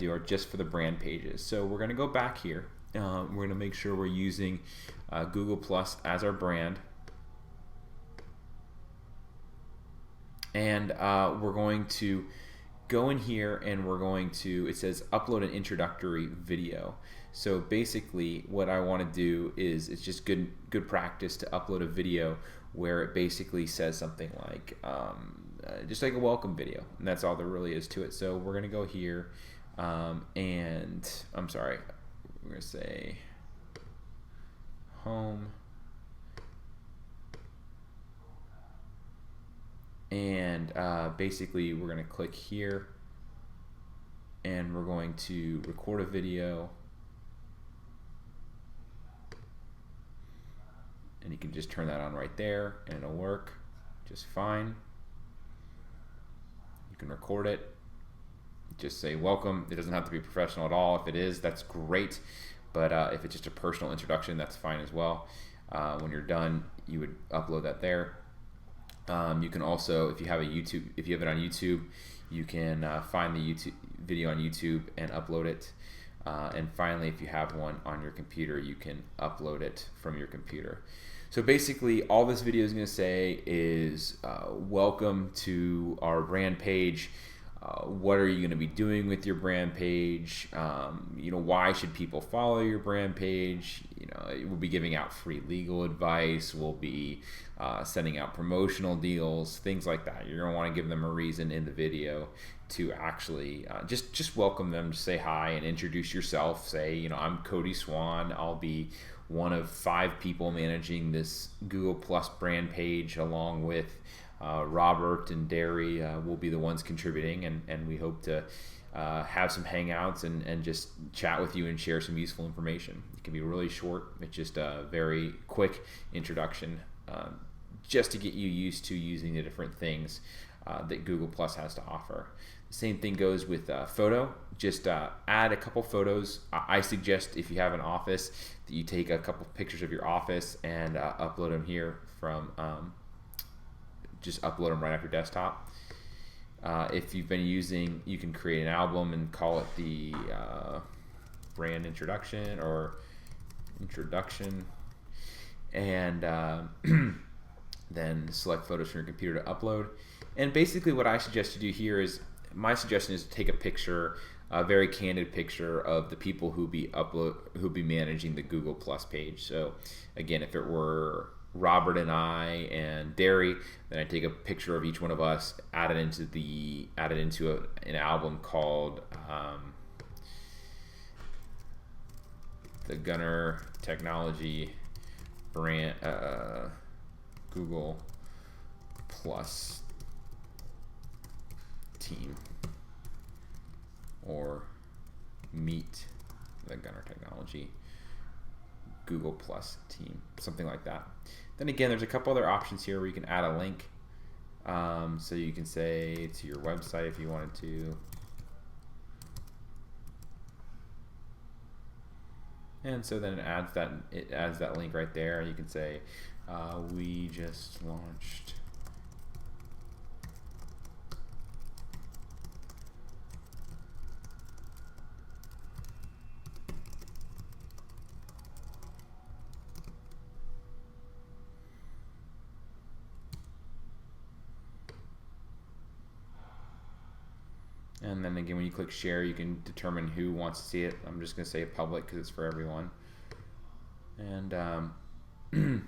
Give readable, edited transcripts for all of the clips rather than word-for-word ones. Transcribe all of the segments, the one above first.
do are just for the brand pages. So we're going to go back here. We're going to make sure we're using Google Plus as our brand. And we're going to go in here and we're going to, it says upload an introductory video. So basically what I want to do is, it's just good practice to upload a video where it basically says something like, just like a welcome video, and that's all there really is to it. So we're going to go here and I'm sorry, we're going to say home, and basically we're going to click here and we're going to record a video, and you can just turn that on right there and it'll work just fine. You can record it, just say welcome. It doesn't have to be professional at all. If it is, that's great, but if it's just a personal introduction, that's fine as well. When you're done, you would upload that there. You can also, if you have it on YouTube, you can find the YouTube video on YouTube and upload it. And finally, if you have one on your computer, you can upload it from your computer. So basically, all this video is going to say is welcome to our brand page. What are you going to be doing with your brand page? Why should people follow your brand page? We'll be giving out free legal advice. We'll be sending out promotional deals, things like that. You're going to want to give them a reason in the video to actually just welcome them, to say hi and introduce yourself. Say, I'm Cody Swan. I'll be one of 5 people managing this Google Plus brand page, along with Robert and Derry will be the ones contributing, and we hope to have some hangouts and just chat with you and share some useful information. It can be really short. It's just a very quick introduction, just to get you used to using the different things that Google Plus has to offer. The same thing goes with photo. Just add a couple photos. I suggest, if you have an office, that you take a couple pictures of your office and upload them here from just upload them right off your desktop. If you've been using, you can create an album and call it the brand introduction or introduction, and then select photos from your computer to upload. And basically what I suggest you do here is, my suggestion is to take a picture, a very candid picture of the people who be managing the Google Plus page. So again, if it were Robert and I and Derry, then I take a picture of each one of us, add it into an album called the Gunner Technology brand Google Plus team, or meet the Gunner Technology Google Plus team, something like that. Then again, there's a couple other options here where you can add a link. So you can say to your website if you wanted to. And so then it adds that link right there. You can say, we just launched and then again, when you click share, you can determine who wants to see it. I'm just going to say public because it's for everyone. And you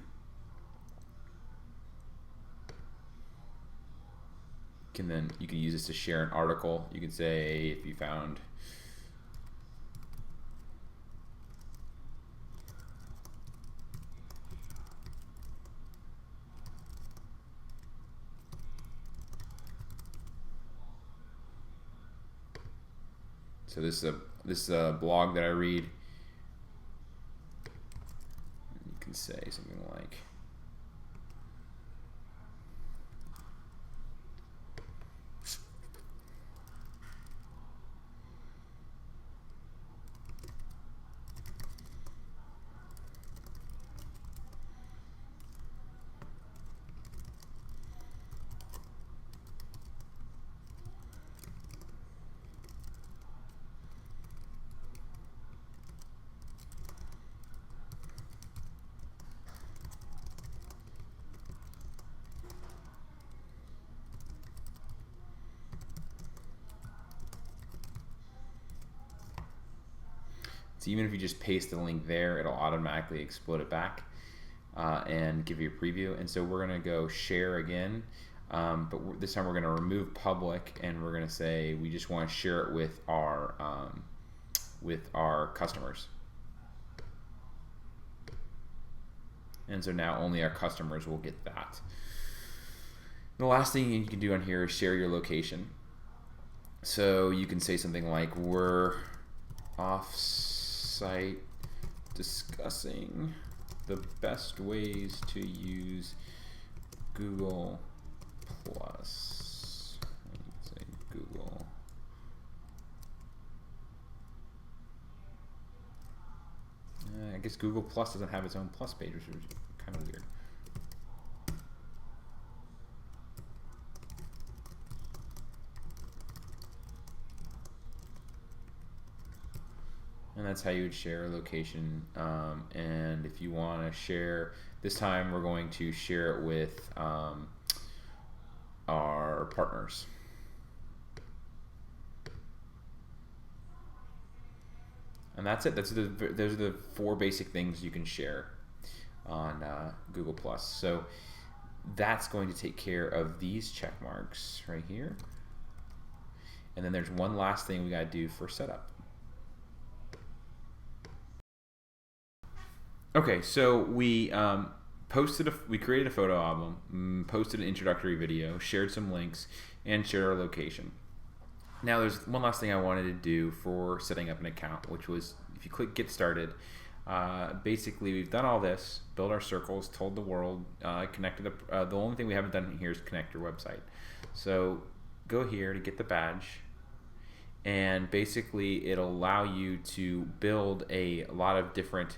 can use this to share an article. You can say, if you found so this is a blog that I read. You can say something like, So even if you just paste the link there, it'll automatically explode it back and give you a preview. And so we're going to go share again, but this time we're going to remove public, and we're going to say we just want to share it with our customers. And so now only our customers will get that. The last thing you can do on here is share your location. So you can say something like, we're off-site discussing the best ways to use Google Plus. Say Google. I guess Google Plus doesn't have its own Plus page, which is kind of weird. And that's how you would share a location. And if you want to share, this time we're going to share it with our partners. And that's it. Those are the 4 basic things you can share on Google+. So that's going to take care of these check marks right here. And then there's one last thing we got to do for setup. Okay, so we created a photo album, posted an introductory video, shared some links, and shared our location. Now there's one last thing I wanted to do for setting up an account, which was, if you click Get Started, basically we've done all this, built our circles, told the world, connected the only thing we haven't done here is connect your website. So go here to get the badge, and basically it'll allow you to build a lot of different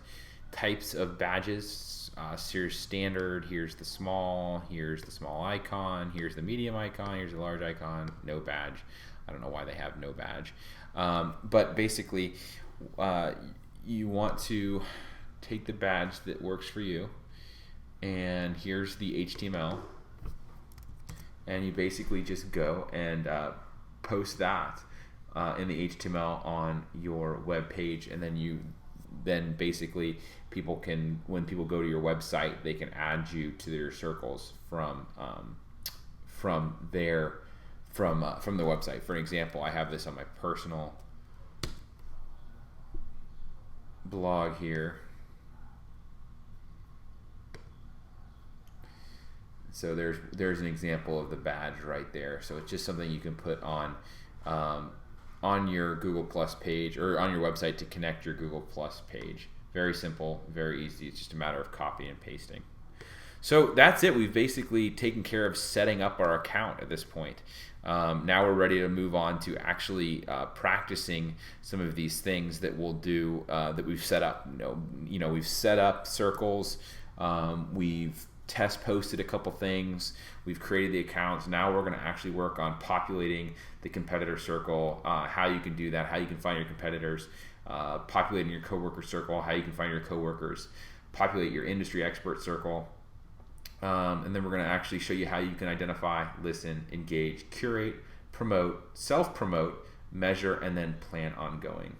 types of badges. Here's standard, here's the small icon, here's the medium icon, here's the large icon, no badge. I don't know why they have no badge. But basically, you want to take the badge that works for you, and here's the HTML, and you basically just go and post that in the HTML on your web page, and then basically when people go to your website, they can add you to their circles from the website. For an example, I have this on my personal blog here. So there's an example of the badge right there. So it's just something you can put on your Google Plus page, or on your website to connect your Google Plus page. Very simple, very easy. It's just a matter of copy and pasting. So that's it. We've basically taken care of setting up our account at this point. Now we're ready to move on to actually practicing some of these things that we'll do, that we've set up. We've set up circles. We've test posted a couple things. We've created the accounts. Now we're going to actually work on populating the competitor circle, how you can do that, how you can find your competitors, populating your coworker circle, how you can find your coworkers, populate your industry expert circle. And then we're going to actually show you how you can identify, listen, engage, curate, promote, self-promote, measure, and then plan ongoing.